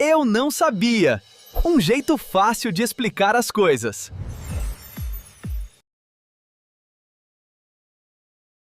Eu não sabia! Um jeito fácil de explicar as coisas.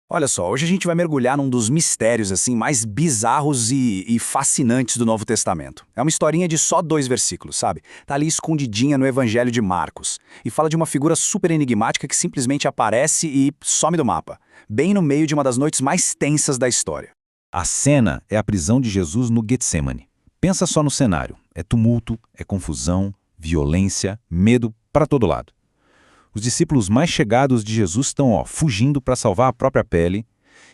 Olha só, hoje a gente vai mergulhar num dos mistérios assim mais bizarros e fascinantes do Novo Testamento. É uma historinha de só 2 versículos, sabe? Tá ali escondidinha no Evangelho de Marcos. E fala de uma figura super enigmática que simplesmente aparece e some do mapa, bem no meio de uma das noites mais tensas da história. A cena é a prisão de Jesus no Getsemane. Pensa só no cenário. É tumulto, é confusão, violência, medo para todo lado. Os discípulos mais chegados de Jesus estão fugindo para salvar a própria pele.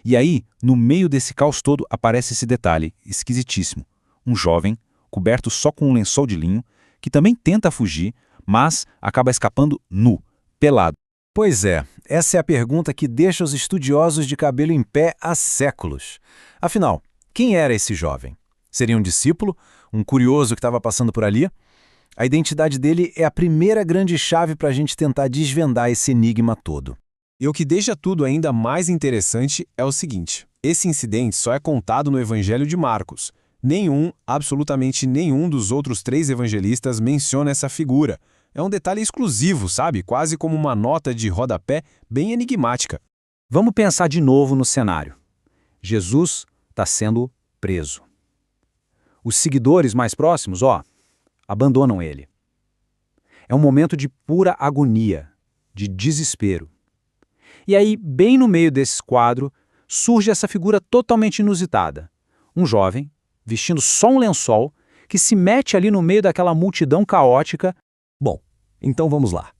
E aí, no meio desse caos todo, aparece esse detalhe esquisitíssimo. Um jovem, coberto só com um lençol de linho, que também tenta fugir, mas acaba escapando nu, pelado. Pois é, essa é a pergunta que deixa os estudiosos de cabelo em pé há séculos. Afinal, quem era esse jovem? Seria um discípulo? Um curioso que estava passando por ali? A identidade dele é a primeira grande chave para a gente tentar desvendar esse enigma todo. E o que deixa tudo ainda mais interessante é o seguinte: esse incidente só é contado no Evangelho de Marcos. Absolutamente nenhum dos outros 3 evangelistas menciona essa figura. É um detalhe exclusivo, sabe? Quase como uma nota de rodapé bem enigmática. Vamos pensar de novo no cenário. Jesus está sendo preso. Os seguidores mais próximos, abandonam ele. É um momento de pura agonia, de desespero. E aí, bem no meio desse quadro, surge essa figura totalmente inusitada. Um jovem, vestindo só um lençol, que se mete ali no meio daquela multidão caótica. Bom, então vamos lá.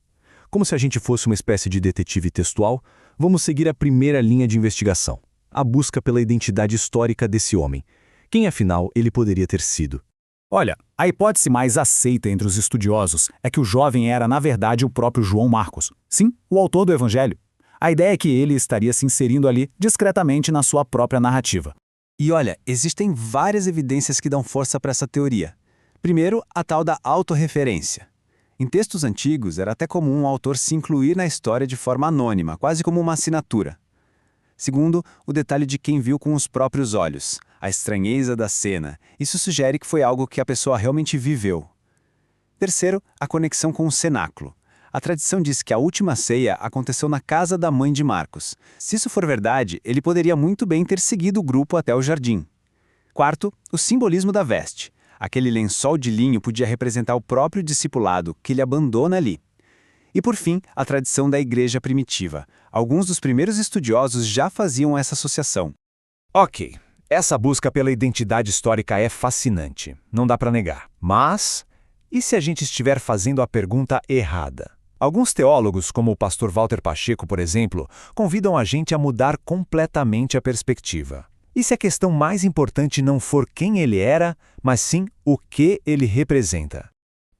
Como se a gente fosse uma espécie de detetive textual, vamos seguir a primeira linha de investigação, a busca pela identidade histórica desse homem. Quem, afinal, ele poderia ter sido? Olha, a hipótese mais aceita entre os estudiosos é que o jovem era, na verdade, o próprio João Marcos. Sim, o autor do Evangelho. A ideia é que ele estaria se inserindo ali discretamente na sua própria narrativa. E olha, existem várias evidências que dão força para essa teoria. Primeiro, a tal da autorreferência. Em textos antigos, era até comum um autor se incluir na história de forma anônima, quase como uma assinatura. Segundo, o detalhe de quem viu com os próprios olhos, a estranheza da cena. Isso sugere que foi algo que a pessoa realmente viveu. Terceiro, a conexão com o cenáculo. A tradição diz que a última ceia aconteceu na casa da mãe de Marcos. Se isso for verdade, ele poderia muito bem ter seguido o grupo até o jardim. Quarto, o simbolismo da veste. Aquele lençol de linho podia representar o próprio discipulado que ele abandona ali. E por fim, a tradição da igreja primitiva. Alguns dos primeiros estudiosos já faziam essa associação. Ok, essa busca pela identidade histórica é fascinante, não dá para negar. Mas, e se a gente estiver fazendo a pergunta errada? Alguns teólogos, como o pastor Walter Pacheco, por exemplo, convidam a gente a mudar completamente a perspectiva. E se a questão mais importante não for quem ele era, mas sim o que ele representa?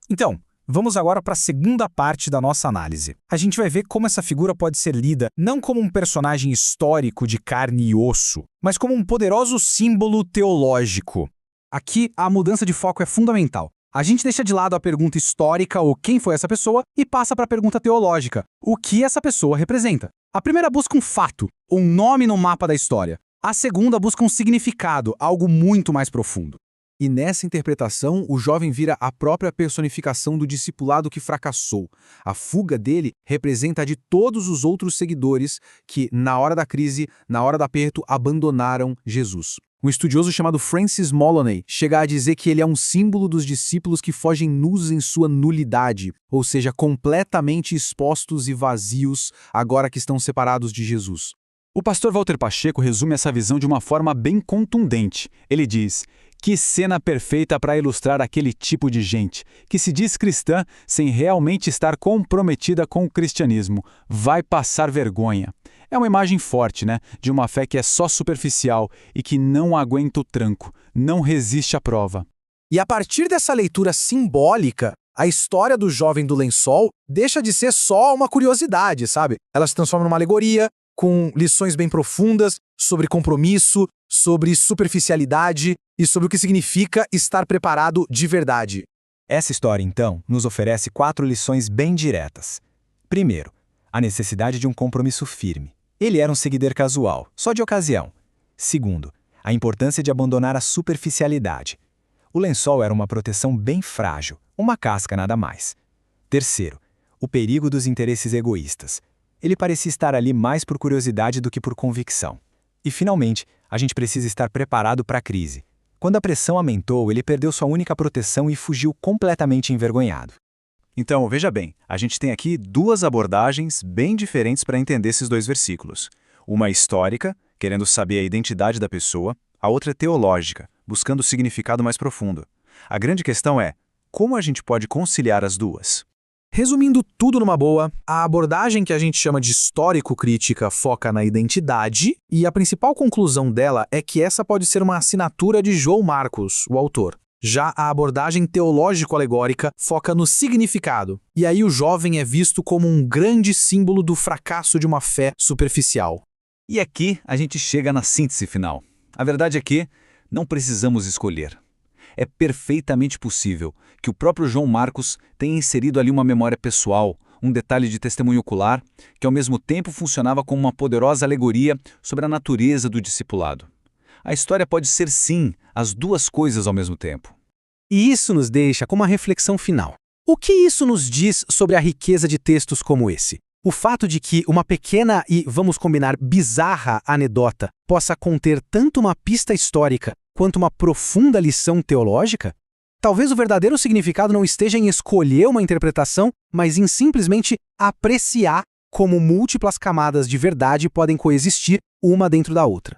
Então, vamos agora para a segunda parte da nossa análise. A gente vai ver como essa figura pode ser lida não como um personagem histórico de carne e osso, mas como um poderoso símbolo teológico. Aqui, a mudança de foco é fundamental. A gente deixa de lado a pergunta histórica ou quem foi essa pessoa e passa para a pergunta teológica, o que essa pessoa representa. A primeira busca um fato, um nome no mapa da história. A segunda busca um significado, algo muito mais profundo. E nessa interpretação, o jovem vira a própria personificação do discipulado que fracassou. A fuga dele representa a de todos os outros seguidores que, na hora da crise, na hora do aperto, abandonaram Jesus. Um estudioso chamado Francis Moloney chega a dizer que ele é um símbolo dos discípulos que fogem nus em sua nulidade, ou seja, completamente expostos e vazios agora que estão separados de Jesus. O pastor Walter Pacheco resume essa visão de uma forma bem contundente. Ele diz: que cena perfeita para ilustrar aquele tipo de gente, que se diz cristã sem realmente estar comprometida com o cristianismo. Vai passar vergonha. É uma imagem forte, né? De uma fé que é só superficial e que não aguenta o tranco, não resiste à prova. E a partir dessa leitura simbólica, a história do jovem do lençol deixa de ser só uma curiosidade, sabe? Ela se transforma numa alegoria, com lições bem profundas sobre compromisso, sobre superficialidade e sobre o que significa estar preparado de verdade. Essa história, então, nos oferece 4 lições bem diretas. Primeiro, a necessidade de um compromisso firme. Ele era um seguidor casual, só de ocasião. Segundo, a importância de abandonar a superficialidade. O lençol era uma proteção bem frágil, uma casca nada mais. Terceiro, o perigo dos interesses egoístas. Ele parecia estar ali mais por curiosidade do que por convicção. E, finalmente, a gente precisa estar preparado para a crise. Quando a pressão aumentou, ele perdeu sua única proteção e fugiu completamente envergonhado. Então, veja bem, a gente tem aqui duas abordagens bem diferentes para entender esses dois versículos. Uma histórica, querendo saber a identidade da pessoa, a outra teológica, buscando o significado mais profundo. A grande questão é, como a gente pode conciliar as duas? Resumindo tudo numa boa, a abordagem que a gente chama de histórico-crítica foca na identidade, e a principal conclusão dela é que essa pode ser uma assinatura de João Marcos, o autor. Já a abordagem teológico-alegórica foca no significado, e aí o jovem é visto como um grande símbolo do fracasso de uma fé superficial. E aqui a gente chega na síntese final. A verdade é que não precisamos escolher. É perfeitamente possível que o próprio João Marcos tenha inserido ali uma memória pessoal, um detalhe de testemunho ocular, que ao mesmo tempo funcionava como uma poderosa alegoria sobre a natureza do discipulado. A história pode ser, sim, as duas coisas ao mesmo tempo. E isso nos deixa com uma reflexão final. O que isso nos diz sobre a riqueza de textos como esse? O fato de que uma pequena e, vamos combinar, bizarra anedota possa conter tanto uma pista histórica quanto uma profunda lição teológica? Talvez o verdadeiro significado não esteja em escolher uma interpretação, mas em simplesmente apreciar como múltiplas camadas de verdade podem coexistir uma dentro da outra.